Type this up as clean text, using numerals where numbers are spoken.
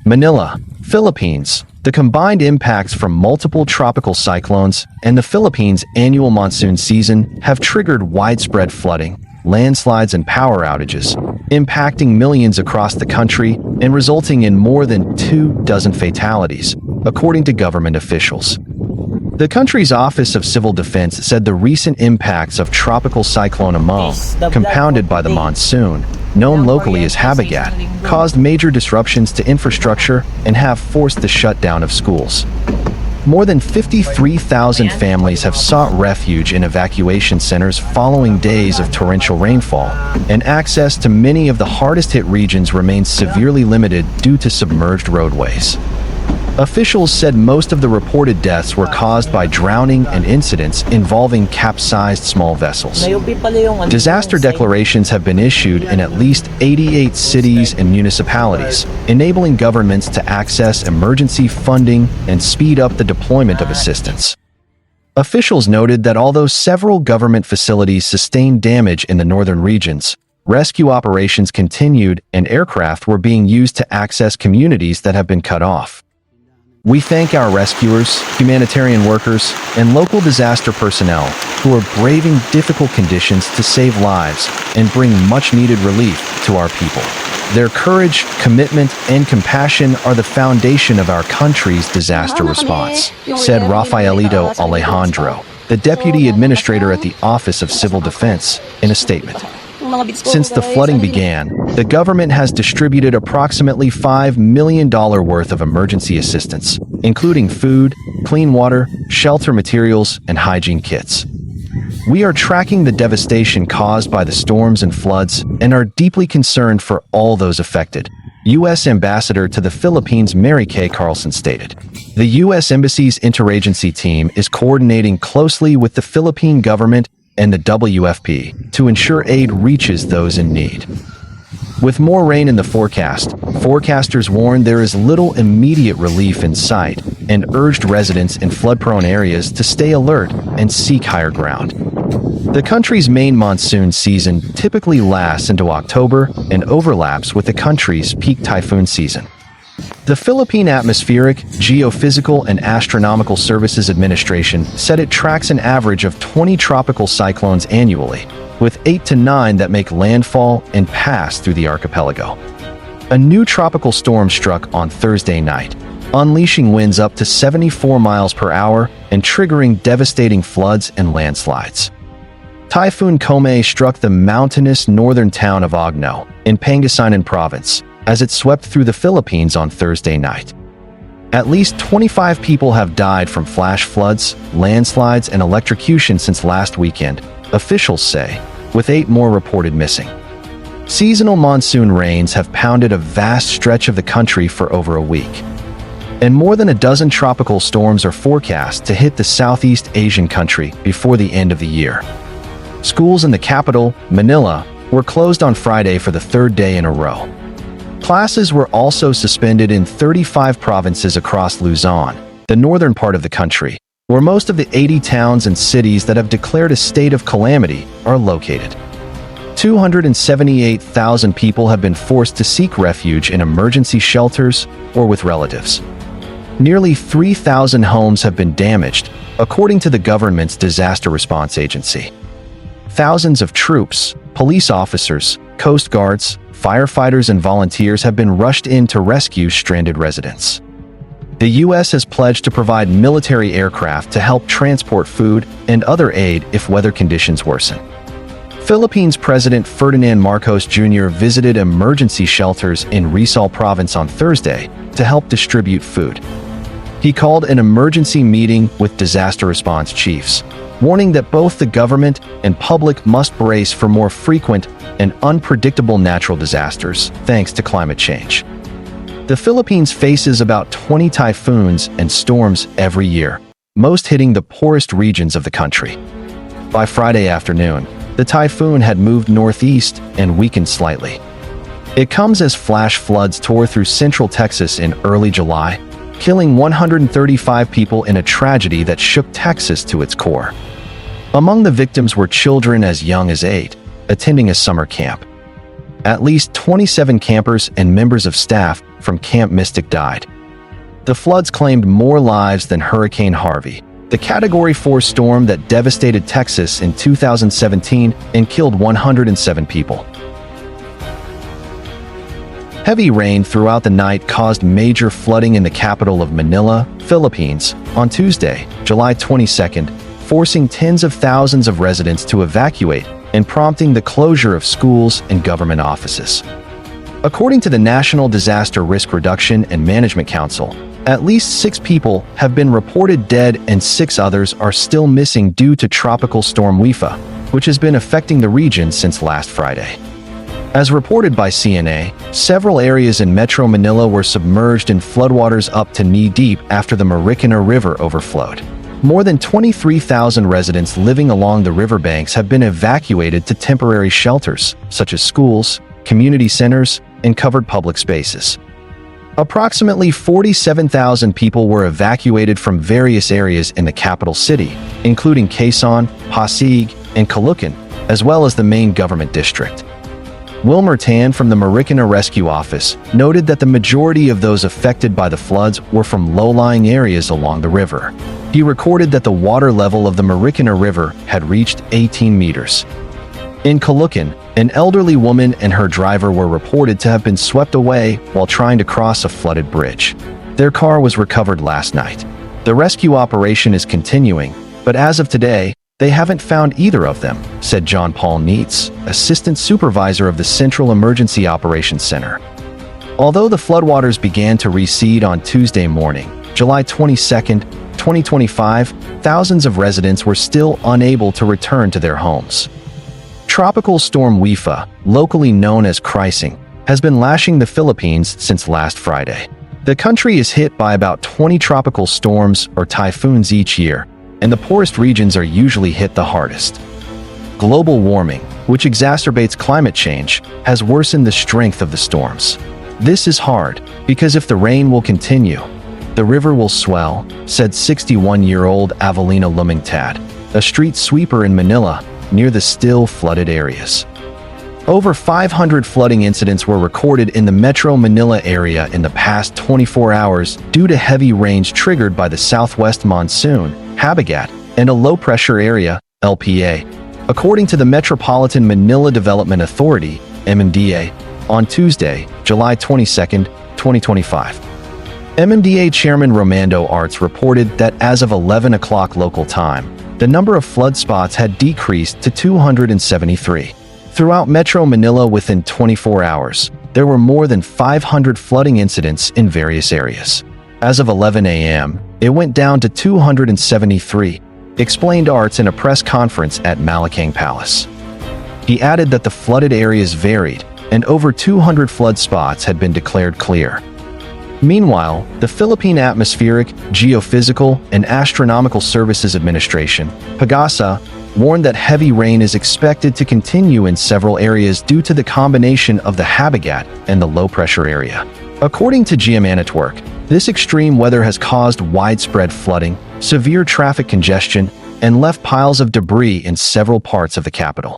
Manila, Philippines. The combined impacts from multiple tropical cyclones and the Philippines' annual monsoon season have triggered widespread flooding, landslides, and power outages, impacting millions across the country and resulting in more than 24 fatalities, according to government officials. The country's Office of Civil Defense said the recent impacts of Tropical Cyclone Emong, compounded by the monsoon, known locally as Habagat, caused major disruptions to infrastructure and have forced the shutdown of schools. More than 53,000 families have sought refuge in evacuation centers following days of torrential rainfall, and access to many of the hardest-hit regions remains severely limited due to submerged roadways. Officials said most of the reported deaths were caused by drowning and incidents involving capsized small vessels. Disaster declarations have been issued in at least 88 cities and municipalities, enabling governments to access emergency funding and speed up the deployment of assistance. Officials noted that although several government facilities sustained damage in the northern regions, rescue operations continued and aircraft were being used to access communities that have been cut off. We thank our rescuers, humanitarian workers, and local disaster personnel who are braving difficult conditions to save lives and bring much-needed relief to our people. Their courage, commitment, and compassion are the foundation of our country's disaster response, said Rafaelito Alejandro, the Deputy Administrator at the Office of Civil Defense, in a statement. Since the flooding began, the government has distributed approximately $5 million worth of emergency assistance, including food, clean water, shelter materials, and hygiene kits. We are tracking the devastation caused by the storms and floods and are deeply concerned for all those affected, U.S. Ambassador to the Philippines Mary Kay Carlson stated. The U.S. Embassy's interagency team is coordinating closely with the Philippine government and the WFP to ensure aid reaches those in need. With more rain in the forecast, forecasters warn there is little immediate relief in sight and urged residents in flood-prone areas to stay alert and seek higher ground. The country's main monsoon season typically lasts into October and overlaps with the country's peak typhoon season. The Philippine Atmospheric, Geophysical, and Astronomical Services Administration said it tracks an average of 20 tropical cyclones annually, with 8 to 9 that make landfall and pass through the archipelago. A new tropical storm struck on Thursday night, unleashing winds up to 74 miles per hour and triggering devastating floods and landslides. Typhoon Emong struck the mountainous northern town of Ogno, in Pangasinan Province, as it swept through the Philippines on Thursday night. At least 25 people have died from flash floods, landslides, and electrocution since last weekend, officials say, with 8 more reported missing. Seasonal monsoon rains have pounded a vast stretch of the country for over a week, and more than a dozen tropical storms are forecast to hit the Southeast Asian country before the end of the year. Schools in the capital, Manila, were closed on Friday for the 3rd day in a row. Classes were also suspended in 35 provinces across Luzon, the northern part of the country, where most of the 80 towns and cities that have declared a state of calamity are located. 278,000 people have been forced to seek refuge in emergency shelters or with relatives. Nearly 3,000 homes have been damaged, according to the government's disaster response agency. Thousands of troops, police officers, coast guards, firefighters, and volunteers have been rushed in to rescue stranded residents. The U.S. has pledged to provide military aircraft to help transport food and other aid if weather conditions worsen. Philippines President Ferdinand Marcos Jr. visited emergency shelters in Rizal Province on Thursday to help distribute food. He called an emergency meeting with disaster response chiefs, warning that both the government and public must brace for more frequent and unpredictable natural disasters thanks to climate change. The Philippines faces about 20 typhoons and storms every year, most hitting the poorest regions of the country. By Friday afternoon, the typhoon had moved northeast and weakened slightly. It comes as flash floods tore through central Texas in early July, killing 135 people in a tragedy that shook Texas to its core. Among the victims were children as young as 8, attending a summer camp. At least 27 campers and members of staff from Camp Mystic died. The floods claimed more lives than Hurricane Harvey, the Category 4 storm that devastated Texas in 2017 and killed 107 people. Heavy rain throughout the night caused major flooding in the capital of Manila, Philippines, on Tuesday, July 22nd, forcing tens of thousands of residents to evacuate and prompting the closure of schools and government offices. According to the National Disaster Risk Reduction and Management Council, at least 6 people have been reported dead and 6 others are still missing due to Tropical Storm Wildfire, which has been affecting the region since last Friday. As reported by CNA, several areas in Metro Manila were submerged in floodwaters up to knee-deep after the Marikina River overflowed. More than 23,000 residents living along the riverbanks have been evacuated to temporary shelters, such as schools, community centers, and covered public spaces. Approximately 47,000 people were evacuated from various areas in the capital city, including Quezon, Pasig, and Caloocan, as well as the main government district. Wilmer Tan from the Marikina Rescue Office noted that the majority of those affected by the floods were from low-lying areas along the river. He recorded that the water level of the Marikina River had reached 18 meters. In Caloocan, an elderly woman and her driver were reported to have been swept away while trying to cross a flooded bridge. Their car was recovered last night. The rescue operation is continuing, but as of today, they haven't found either of them, said John Paul Neitz, assistant supervisor of the Central Emergency Operations Center. Although the floodwaters began to recede on Tuesday morning, July 22, 2025, thousands of residents were still unable to return to their homes. Tropical Storm Wildfire, locally known as Crising, has been lashing the Philippines since last Friday. The country is hit by about 20 tropical storms or typhoons each year, and the poorest regions are usually hit the hardest. Global warming, which exacerbates climate change, has worsened the strength of the storms. This is hard, because if the rain will continue, the river will swell, said 61-year-old Avelina Lumingtad, a street sweeper in Manila, near the still flooded areas. Over 500 flooding incidents were recorded in the Metro Manila area in the past 24 hours due to heavy rains triggered by the southwest monsoon, Habagat, and a low-pressure area, LPA, according to the Metropolitan Manila Development Authority, MMDA, on Tuesday, July 22, 2025. MMDA Chairman Romando Arts reported that as of 11 o'clock local time, the number of flood spots had decreased to 273. Throughout Metro Manila within 24 hours, there were more than 500 flooding incidents in various areas. As of 11 a.m., it went down to 273, explained Arts in a press conference at Malacanang Palace. He added that the flooded areas varied, and over 200 flood spots had been declared clear. Meanwhile, the Philippine Atmospheric, Geophysical, and Astronomical Services Administration, PAGASA, warned that heavy rain is expected to continue in several areas due to the combination of the Habagat and the low-pressure area. According to Geomanitwork, this extreme weather has caused widespread flooding, severe traffic congestion, and left piles of debris in several parts of the capital.